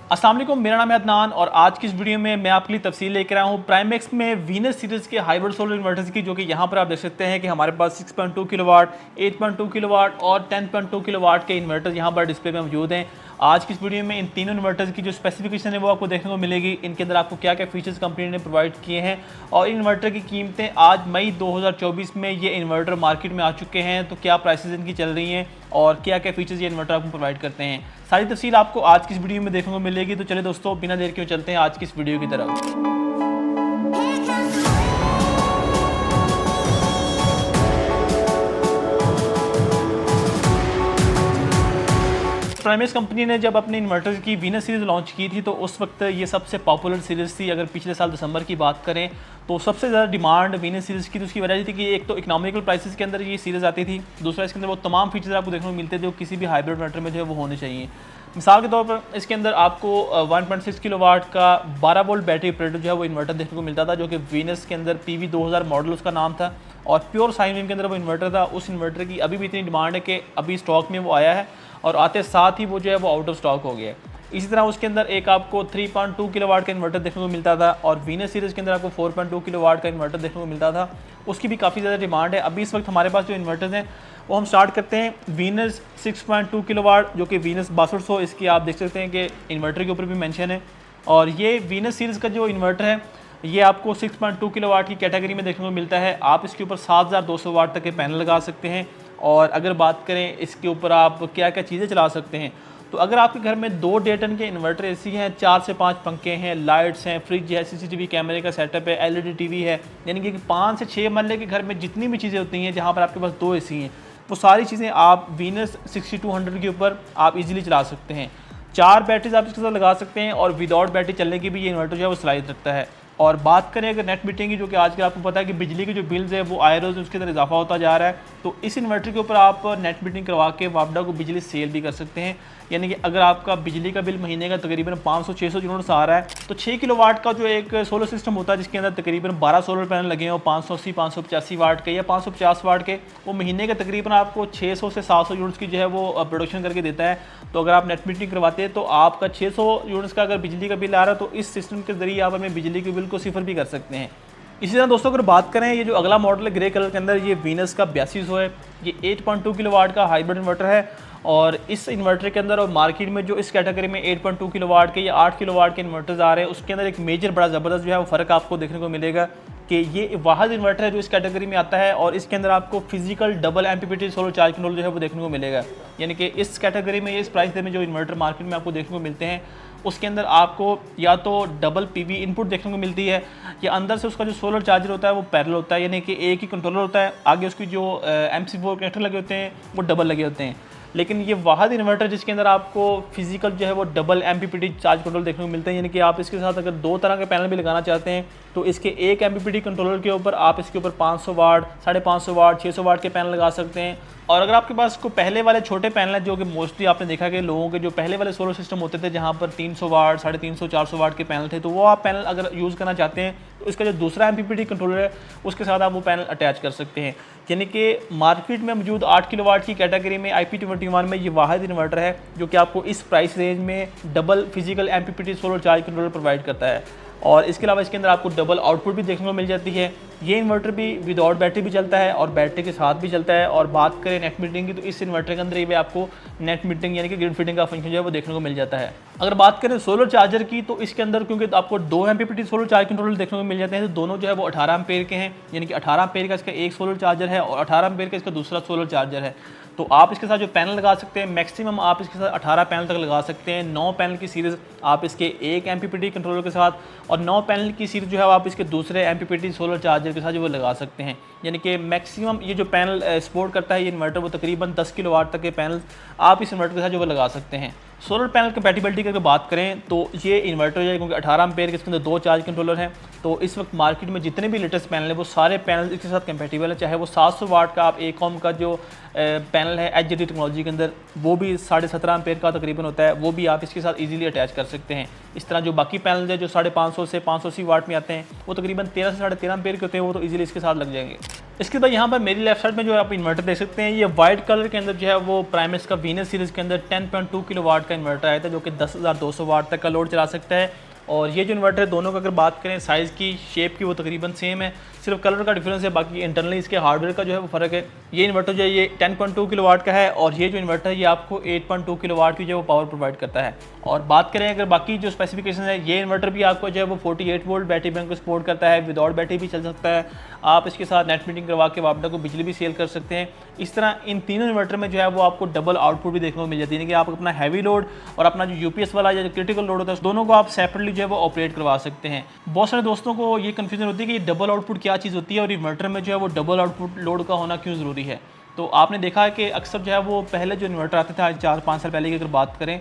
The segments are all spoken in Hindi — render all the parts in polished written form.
अस्सलाम वालेकुम, मेरा नाम है अदनान और आज की इस वीडियो में मैं आपके लिए तफसील लेकर आया हूँ प्राइमेक्स में वीनस सीरीज़ के हाइब्रिड सोलर इन्वर्टर्स की, जो कि यहाँ पर आप देख सकते हैं कि हमारे पास 6.2 किलोवाट, 8.2 किलोवाट और 10.2 किलोवाट के इन्वर्टर्स यहाँ पर डिस्प्ले में मौजूद हैं। आज की इस वीडियो में इन तीनों इन्वर्टर्स की जो स्पेसिफिकेशन है वो आपको देखने को मिलेगी। इनके अंदर आपको क्या क्या फीचर्स कंपनी ने प्रोवाइड किए हैं और इन इन्वर्टर की कीमतें आज मई 2024 में ये इन्वर्टर मार्केट में आ चुके हैं, तो क्या प्राइसेस इनकी चल रही हैं और क्या क्या फीचर्स ये इन्वर्टर आपको प्रोवाइड करते हैं। सारी तफसील आपको आज की इस वीडियो में देखने को मिलेगी। तो चलिए दोस्तों, बिना देर के चलते हैं आज की इस वीडियो की तरफ। प्राइमेक्स कंपनी ने जब अपने इन्वर्टर्स की वीनस सीरीज़ लॉन्च की थी तो उस वक्त ये सबसे पॉपुलर सीरीज़ थी। अगर पिछले साल दिसंबर की बात करें तो सबसे ज़्यादा डिमांड वीनस सीरीज़ की, तो उसकी वजह ये थी कि एक तो इकोनॉमिकल प्राइसेस के अंदर ये सीरीज़ आती थी, दूसरा इसके अंदर वो तमाम फीचर्स आपको देखने को मिलते थे जो किसी भी हाइब्रिड इन्वर्टर में जो है वो होने चाहिए। मिसाल के तौर पर इसके अंदर आपको 1.6 किलोवाट का 12 वोल्ट बैटरी ऑपरेटर जो है वो इन्वर्टर देखने को मिलता था, जो कि वीनस के अंदर PV 2000 मॉडल उसका नाम था और प्योर साइन वेव के अंदर वो इन्वर्टर था। उस इन्वर्टर की अभी भी इतनी डिमांड है कि अभी स्टॉक में वो आया है और आते साथ ही वो जो है वो आउट ऑफ स्टॉक हो गया है। इसी तरह उसके अंदर एक आपको 3.2 किलोवाट का इन्वर्टर देखने को मिलता था और वीनस सीरीज़ के अंदर आपको 4.2 किलोवाट का इन्वर्टर देखने को मिलता था। उसकी भी काफ़ी ज़्यादा डिमांड है। अभी इस वक्त हमारे पास जो इन्वर्टर्स हैं वो हम स्टार्ट करते हैं वीनस 6.2 किलोवाट, जो कि वीनस 6200, इसकी आप देख सकते हैं कि इन्वर्टर के ऊपर भी मेंशन है। और ये वीनस सीरीज़ का जो इन्वर्टर है ये आपको 6.2 किलोवाट की कैटेगरी में देखने को मिलता है। आप इसके ऊपर 7200 वाट तक के पैनल लगा सकते हैं। और अगर बात करें इसके ऊपर आप क्या क्या चीज़ें चला सकते हैं, तो अगर आपके घर में 2 डे टन के इन्वर्टर एसी हैं, 4 से 5 पंखे हैं, लाइट्स हैं, फ्रिज है, CCTV कैमरे का सेटअप है, LED TV है, यानी कि 5 से 6 मरले के घर में जितनी भी चीज़ें होती हैं जहाँ पर आपके पास 2 एसी हैं, वो सारी चीज़ें आप वीनस 6200 के ऊपर आप इजीली चला सकते हैं। 4 बैटरीज आप इसके साथ लगा सकते हैं और विदाउट बैटरी चलने की भी ये इन्वर्टर जो है वो सलाहियत रखता है। और बात करें अगर नेट मीटरिंग की, जो कि आजकल आपको पता है कि बिजली के जो बिल्स है वो आए रोज़ उसके अंदर इजाफा होता जा रहा है, तो इस इन्वर्टर के ऊपर आप नेट मीटरिंग करवा के वापडा को बिजली सेल भी कर सकते हैं। यानी कि अगर आपका बिजली का बिल महीने का तकरीबन 500-600 यूनिट्स आ रहा है, तो 6 किलोवाट का जो एक सोलर सिस्टम होता है जिसके अंदर तकरीबन 12 सोलर पैनल लगे हैं 580-585 वाट के या 550 वाट के, वो महीने का तकरीबन आपको 600 से 700 यूनिट्स की जो है वो प्रोडक्शन करके देता है। तो अगर आप नेट मीटरिंग करवाते हैं तो आपका 600 यूनिट्स का अगर बिजली का बिल आ रहा है तो इस सिस्टम के ज़रिए आप अपने बिजली के बिल को सिफर भी कर सकते हैं। इसी तरह दोस्तों अगर बात करें, ये जो अगला मॉडल है ग्रे कलर के अंदर, ये वीनस का 8200 है। ये 8.2 किलोवाट का हाइब्रिड इन्वर्टर है और इस इन्वर्टर के अंदर और मार्केट में जो इस कैटेगरी में 8.2 किलोवाट के या 8 किलोवाट के इन्वर्टर्स आ रहे हैं, उसके अंदर एक मेजर बड़ा ज़बरदस्त जो है वो फ़र्क आपको देखने को मिलेगा कि ये वाहिद इन्वर्टर है जो इस कैटेगरी में आता है और इसके अंदर आपको physical double MPPT solar charge control जो है वो देखने को मिलेगा। यानी कि इस कैटेगरी में, इस प्राइस में जो इन्वर्टर मार्केट में आपको देखने को मिलते हैं, उसके अंदर आपको या तो डबल PV इनपुट देखने को मिलती है या अंदर से उसका जो सोलर चार्जर होता है वो पैरेलल होता है, यानी कि एक ही कंट्रोलर होता है, आगे उसकी जो MC4 कनेक्टर लगे होते हैं वो डबल लगे होते हैं। लेकिन ये वाहिद इन्वर्टर जिसके अंदर आपको फिजिकल जो है वो डबल MPPT चार्ज कंट्रोल देखने को मिलते हैं, यानी कि आप इसके साथ अगर 2 तरह के पैनल भी लगाना चाहते हैं तो इसके एक MPPT कंट्रोलर के ऊपर आप इसके ऊपर 500 वाट, 550 वाट, 600 वाट के पैनल लगा सकते हैं। और अगर आपके पास को पहले वाले छोटे पैनल हैं, जो कि मोस्टली आपने देखा कि लोगों के जो पहले वाले सोलर सिस्टम होते थे जहाँ पर 300 वाट, 350, 400 वाट के पैनल थे, तो वो आप पैनल अगर यूज़ करना चाहते हैं तो इसका जो दूसरा MPPT कंट्रोलर है उसके साथ आप वो पैनल अटैच कर सकते हैं। यानी कि मार्केट में मौजूद 8 किलोवाट की कैटेगरी में IP21 में ये वाहिद इन्वर्टर है जो कि आपको इस प्राइस रेंज में double physical MPPT solar charge controller provide करता है। और इसके अलावा इसके अंदर आपको डबल आउटपुट भी देखने को मिल जाती है। ये इन्वर्टर भी विदाउट बैटरी भी चलता है और बैटरी के साथ भी चलता है। और बात करें नेट मीटरिंग की, तो इस इन्वर्टर के अंदर भी आपको नेट मीटरिंग यानी कि ग्रिड फिटिंग का फंक्शन जो है वो देखने को मिल जाता है। अगर बात करें सोलर चार्जर की, तो इसके अंदर क्योंकि आपको 2 MPPT सोलर चार्ज कंट्रोलर देखने को मिल जाते हैं, तो दोनों जो है वो 18 एम्पेयर के हैं, यानी कि 18 एम्पेयर का इसका एक सोलर चार्जर है और 18 एम्पेयर का इसका दूसरा सोलर चार्जर है। तो आप इसके साथ जो पैनल लगा सकते हैं, मैक्सिमम आप इसके साथ 18 पैनल तक लगा सकते हैं। 9 पैनल की सीरीज़ आप इसके एक MPPT कंट्रोलर के साथ और 9 पैनल की सीरीज़ जो है आप इसके दूसरे MPPT सोलर चार्जर के साथ जो वो लगा सकते हैं। यानी कि मैक्सिमम ये जो पैनल सपोर्ट करता है ये इन्वर्टर, वो तकरीबन 10 किलोवाट तक के पैनल आप इस इन्वर्टर के साथ जो वो लगा सकते हैं। सोलर पैनल कंपैटिबिलिटी की अगर बात करें तो ये इन्वर्टर जो है, क्योंकि 18 एम्पेयर के इसके अंदर 2 चार्ज कंट्रोलर हैं, तो इस वक्त मार्केट में जितने भी लेटेस्ट पैनल है वो सारे पैनल इसके साथ कंपैटिबल है। चाहे वो 700 वाट का आप AECOM का जो पैनल है HJT टेक्नोलॉजी के अंदर, वो भी 17.5 एम्पेयर का तकरीबन होता है, वो भी आप इसके साथ इजीली अटैच कर सकते हैं। इस तरह जो बाकी पैनल है जो 550 से 580 वाट में आते हैं वो तकरीबन 13 से 13.5 एम्पेयर के होते हैं, वो तो इजीली इसके साथ लग जाएंगे। इसके बाद यहाँ पर मेरी लेफ्ट साइड में जो आप इन्वर्टर देख सकते हैं, ये वाइट कलर के अंदर जो है वो प्राइमस का वीनस सीरीज़ के अंदर 10.2 किलोवाट का इन्वर्टर आया था, जो कि 10,200 वाट तक का लोड चला सकता है। और ये जो इन्वर्टर है दोनों का अगर बात करें साइज़ की, शेप की, वो तकरीबन सेम है, सिर्फ कलर का डिफरेंस है, बाकी इंटरनली इसके हार्डवेयर का जो है वो फ़र्क है। ये इन्वर्टर जो है ये 10.2 किलोवाट का है और ये जो इन्वर्टर है ये आपको 8.2 किलोवाट की जो है वो पावर प्रोवाइड करता है। और बात करें अगर बाकी जो स्पेसिफिकेशन है, ये इन्वर्टर भी आपको जो है वो 48 वोल्ट बैटरी बैंक को सपोर्ट करता है, विदाउट बैटरी भी चल सकता है। आप इसके साथ नेट मीटिंग करवा के वापडा को बिजली भी सेल कर सकते हैं। इस तरह इन तीनों इन्वर्टर में जो है वो आपको डबल आउटपुट भी देखने को मिल जाती है, यानी कि आप अपना हैवी लोड और अपना जो यूपीएस वाला या जो क्रिटिकल लोड होता है दोनों को आप सेपरेटली जो है वो ऑपरेट करवा सकते हैं। बहुत सारे दोस्तों को ये कन्फ्यूजन होती है कि ये डबल आउटपुट क्या चीज़ होती है और इन्वर्टर में जो है वो डबल आउटपुट लोड का होना क्यों ज़रूरी है। तो आपने देखा है कि अक्सर जो है वो पहले जो इन्वर्टर आते थे, आज 4-5 साल पहले की अगर बात करें,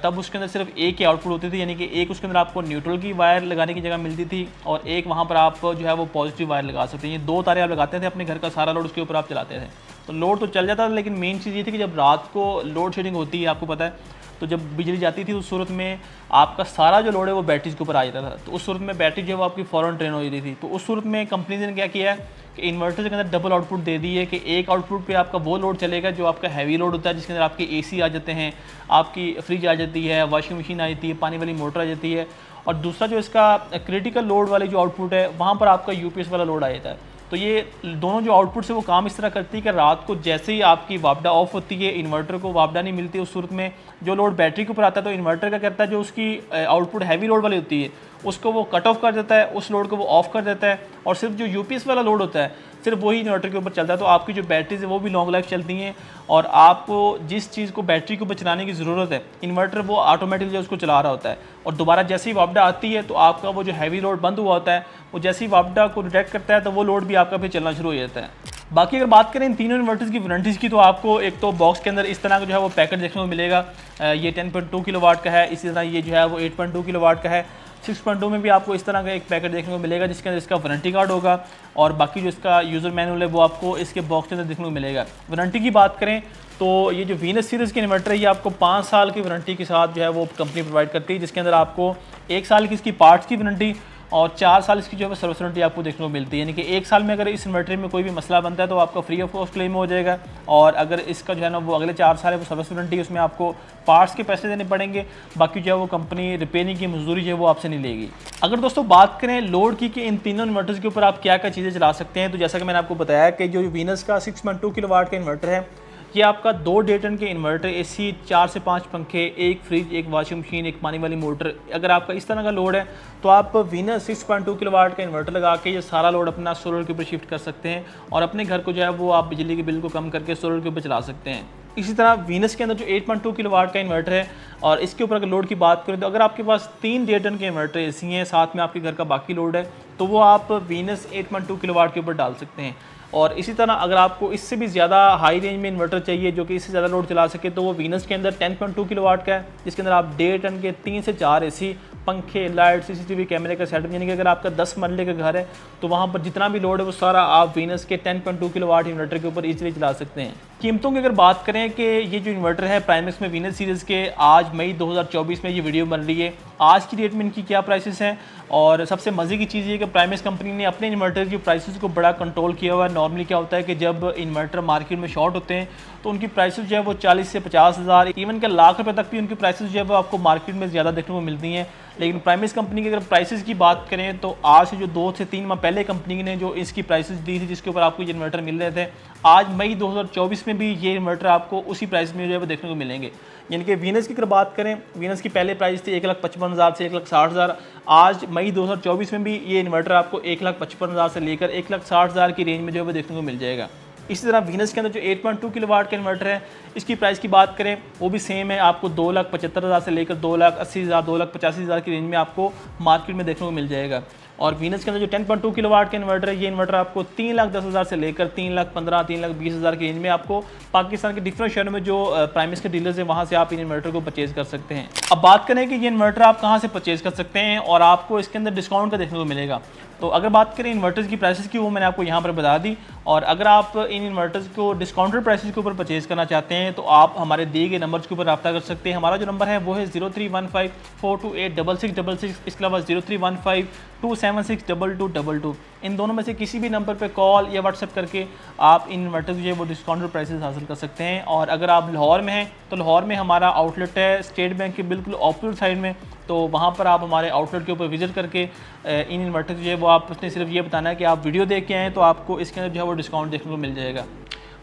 तब उसके अंदर सिर्फ एक ही आउटपुट होती थी, यानी कि एक उसके अंदर आपको न्यूट्रल की वायर लगाने की जगह मिलती थी और एक वहाँ पर आप जो है वो पॉजिटिव वायर लगा सकते हैं। ये 2 तारे आप लगाते थे, अपने घर का सारा लोड उसके ऊपर आप चलाते थे, तो लोड तो चल जाता था। लेकिन मेन चीज़ ये थी कि जब रात को लोड शेडिंग होती है, आपको पता है, तो जब बिजली जाती थी उस सूरत में आपका सारा जो लोड है वो बैटरीज के ऊपर आ जाता था, तो उस सूरत में बैटरी जो है वो आपकी फ़ौरन ड्रेन हो जाती थी। तो उस सूरत में कंपनी ने क्या किया है कि इन्वर्टर के अंदर डबल आउटपुट दे दी है कि एक आउटपुट पे आपका वो लोड चलेगा जो आपका हैवी लोड होता है, जिसके अंदर आपके एसी आ जाते हैं, आपकी फ्रिज आ जाती है, वॉशिंग मशीन आ जाती है, पानी वाली मोटर आ जाती है। और दूसरा जो इसका क्रिटिकल लोड वाली जो आउटपुट है वहाँ पर आपका यूपीएस वाला लोड आ जाता है। तो ये दोनों जो आउटपुट से वो काम इस तरह करती है कि रात को जैसे ही आपकी वापडा ऑफ होती है, इन्वर्टर को वापडा नहीं मिलती, उस सूरत में जो लोड बैटरी के ऊपर आता है तो इन्वर्टर क्या करता है, जो उसकी आउटपुट हैवी लोड वाली होती है उसको वो कट ऑफ कर देता है, उस लोड को वो ऑफ कर देता है और सिर्फ जो यूपीएस वाला लोड होता है सिर्फ वही इन्वर्टर के ऊपर चलता है। तो आपकी जो बैटरीज है वो भी लॉन्ग लाइफ चलती हैं और आपको जिस चीज़ को बैटरी के ऊपर चलाने की ज़रूरत है, इन्वर्टर वो ऑटोमेटिकली उसको चला रहा होता है। और दोबारा जैसे ही वापडा आती है तो आपका वो जो हैवी लोड बंद हुआ होता है वो जैसे ही वापडा को डिटेक्ट करता है तो वो लोड भी आपका फिर चलना शुरू हो जाता है। बाकी अगर बात करें इन तीनों इन्वर्टर्स की वारंटीज़ की, तो आपको एक तो बॉक्स के अंदर इस तरह का जो है वो पैकेट देखने को मिलेगा। ये 10.2 किलोवाट का है, इसी तरह ये जो है वो 8.2 किलोवाट का है। 6.2 में भी आपको इस तरह का एक पैकेट देखने को मिलेगा जिसके अंदर इसका वारंटी कार्ड होगा और बाकी जो इसका यूज़र मैनुअल है वो आपको इसके बॉक्स के अंदर देखने को मिलेगा। वारंटी की बात करें तो ये जो वीनस सीरीज़ के इन्वर्टर है ये आपको 5 साल की वारंटी के साथ जो है वो कंपनी प्रोवाइड करती है, जिसके अंदर आपको 1 साल की इसकी पार्ट्स की वारंटी और 4 साल इसकी जो है सर्विस वारंटी आपको देखने को मिलती है। यानी कि 1 साल में अगर इस इन्वर्टर में कोई भी मसला बनता है तो आपका फ्री ऑफ कॉस्ट क्लेम हो जाएगा और अगर इसका जो है ना वो अगले 4 साल है वो सर्विस वारंटी, उसमें आपको पार्ट्स के पैसे देने पड़ेंगे, बाकी जो है वो कंपनी रिपेयरिंग की मजदूरी जो है वो आपसे नहीं लेगी। अगर दोस्तों बात करें लोड की कि इन तीनों इन्वर्टर्स के ऊपर आप क्या क्या चीज़ें चला सकते हैं, तो जैसा कि मैंने आपको बताया कि जो वीनस का 6.2 किलोवाट का इन्वर्टर है ये आपका 2 डे टन के इन्वर्टर, एसी, 4 से 5 पंखे, एक फ्रिज, एक वॉशिंग मशीन, एक पानी वाली मोटर, अगर आपका इस तरह का लोड है तो आप वीनस 6.2 किलोवाट का इन्वर्टर लगा के ये सारा लोड अपना सोलर के ऊपर शिफ्ट कर सकते हैं और अपने घर को जो है वो आप बिजली के बिल को कम करके सोलर के ऊपर चला सकते हैं। इसी तरह वीनस के अंदर जो 8.2 किलोवाट का इन्वर्टर है और इसके ऊपर अगर लोड की बात करें तो अगर आपके पास 3 डे टन के इन्वर्टर एसी हैं, साथ में आपके घर का बाकी लोड है, तो वो आप वीनस 8.2 किलोवाट के ऊपर डाल सकते हैं। और इसी तरह अगर आपको इससे भी ज़्यादा हाई रेंज में इन्वर्टर चाहिए जो कि इससे ज़्यादा लोड चला सके, तो वो वीनस के अंदर 10.2 किलोवाट का है, जिसके अंदर आप 1.5 टन के 3 से 4 एसी, पंखे, लाइट, सीसीटीवी कैमरे का सेटअप, यानी कि अगर आपका 10 मरले का घर है तो वहाँ पर जितना भी लोड है वो सारा आप वीनस के 10.2 किलोवाट इन्वर्टर के ऊपर ईजिली चला सकते हैं। कीमतों की अगर बात करें कि ये जो इन्वर्टर है प्राइमेक्स में वीनस सीरीज़ के, आज मई 2024 में ये वीडियो बन रही है, आज की डेट में इनकी क्या प्राइसेस हैं। और सबसे मज़े की चीज़ ये कि प्राइमेक्स कंपनी ने अपने इन्वर्टर की प्राइसेस को बड़ा कंट्रोल किया हुआ है। नॉर्मली क्या होता है कि जब इन्वर्टर मार्केट में शॉर्ट होते हैं तो उनकी प्राइसेस जो है वो 40 से 50 हज़ार, इवन के लाख रुपए तक भी उनकी प्राइसेस जो है वो आपको मार्केट में ज़्यादा देखने को मिलती हैं। लेकिन प्राइमेक्स कंपनी की अगर प्राइसेस की बात करें तो आज से जो 2 से 3 माह पहले कंपनी ने जो इसकी प्राइसेस दी थी जिसके ऊपर आपको ये इन्वर्टर मिल रहे थे, आज मई 2024 में भी ये इन्वर्टर आपको उसी प्राइस में जो है वो देखने को मिलेंगे। यानी कि वीनस की अगर बात करें, वीनस की पहले प्राइस थी 1,55,000 से 1,60,000, आज मई 2024 में भी ये इन्वर्टर आपको 1,55,000 से लेकर 1,60,000 की रेंज में जो है वो देखने को मिल जाएगा। इसी तरह वीनस के अंदर जो 8.2 किलोवाट का इन्वर्टर है इसकी प्राइस की बात करें वो भी सेम है, आपको 2,75,000 से लेकर 2,80,000, 2,85,000 की रेंज में आपको मार्केट में देखने को मिल जाएगा। और वीनस के अंदर जो 10.2 किलोवाट का इन्वर्टर है ये इन्वर्टर आपको 3,10,000 से लेकर 3,15,000, 3,20,000 की रेंज में आपको पाकिस्तान के डिफरेंट शहरों में जो प्राइमेक्स के डीलर्स हैं वहाँ से आप इन इन्वर्टर को परचेज कर सकते हैं। अब बात करें कि ये इन्वर्टर आप कहाँ से परचेज कर सकते हैं और आपको इसके अंदर डिस्काउंट का देखने को मिलेगा। तो अगर बात करें इन्वर्टर्स की प्राइसेस की, वो मैंने आपको यहाँ पर बता दी। और अगर आप इन इन्वर्टर्स को डिस्काउंटेड प्राइसेस के ऊपर परचेज करना चाहते हैं तो आप हमारे दिए गए नंबर्स के ऊपर रब्ता कर सकते हैं। हमारा जो नंबर है वो है 0315428666, इसके अलावा 031527 97622222। इन दोनों में से किसी भी नंबर पे कॉल या व्हाट्सएप करके आप इन इन्वर्टर जो है वो डिस्काउंटेड प्राइसेस हासिल कर सकते हैं। और अगर आप लाहौर में हैं तो लाहौर में हमारा आउटलेट है स्टेट बैंक के बिल्कुल ऑपोजिट साइड में, तो वहाँ पर आप हमारे आउटलेट के ऊपर विजिट करके इन इन्वर्टर जो है वो आपने सिर्फ ये बताना है कि आप वीडियो देख के आएँ, तो आपको इसके अंदर जो है वो डिस्काउंट देखने को मिल जाएगा।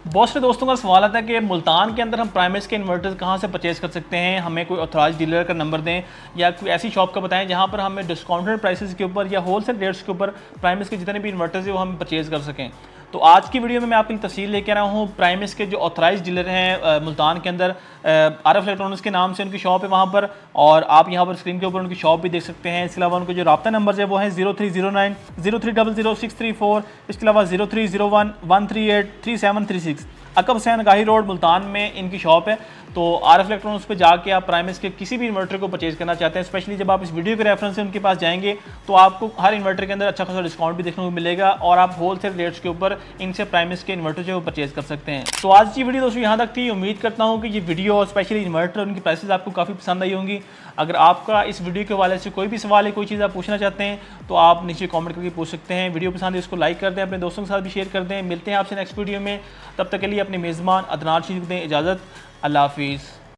बहुत से दोस्तों का सवाल आता है कि मुल्तान के अंदर हम प्राइमस के इन्वर्टर्स कहाँ से परचेज़ कर सकते हैं, हमें कोई ऑथराइज डीलर का नंबर दें या कोई ऐसी शॉप का बताएं जहाँ पर हमें डिस्काउंटेड प्राइसेस के ऊपर या होलसेल रेट्स के ऊपर प्राइमस के जितने भी इन्वर्टर्स हैं वो हम परचेज़ कर सकें। तो आज की वीडियो में मैं आपकी तफसील लेके आ रहा हूँ। प्राइमस के जो ऑथराइज डीलर हैं मुल्तान के अंदर, आरफ इलेक्ट्रॉनिक्स के नाम से उनकी शॉप है वहाँ पर, और आप यहाँ पर स्क्रीन के ऊपर उनकी शॉप भी देख सकते हैं। इसके अलावा उनके जो रब्ता नंबर है वो है 0309 03000634, इसके अलावा 0301 138 3736। अकब हुसैन गाही रोड मुल्तान में इनकी शॉप है। तो आरफ इलेक्ट्रॉनिक्स पे जाके आप प्राइमस के किसी भी इन्वर्टर को परचेज करना चाहते हैं, स्पेशली जब आप इस वीडियो के रेफरेंस से उनके पास जाएंगे तो आपको हर इन्वर्टर के अंदर अच्छा खासा डिस्काउंट भी देखने को मिलेगा और आप होलसेल रेट्स के ऊपर इनसे प्राइमस के इन्वर्टर जो है वो परचेज कर सकते हैं। तो आज की वीडियो दोस्तों यहाँ तक थी। उम्मीद करता हूँ कि ये वीडियो और स्पेशली इन्वर्टर उनकी प्राइसेस आपको काफ़ी पसंद आई होंगी। अगर आपका इस वीडियो के हवाले से कोई भी सवाल है, कोई चीज़ आप पूछना चाहते हैं तो आप नीचे कमेंट करके पूछ सकते हैं। वीडियो पसंद है इसको लाइक कर दें, अपने दोस्तों के साथ भी शेयर कर दें। मिलते हैं आपसे नेक्स्ट वीडियो में, तब तक के लिए अपने मेज़बान अदनान शीख दें इजाज़त। अल्लाह हाफिज़।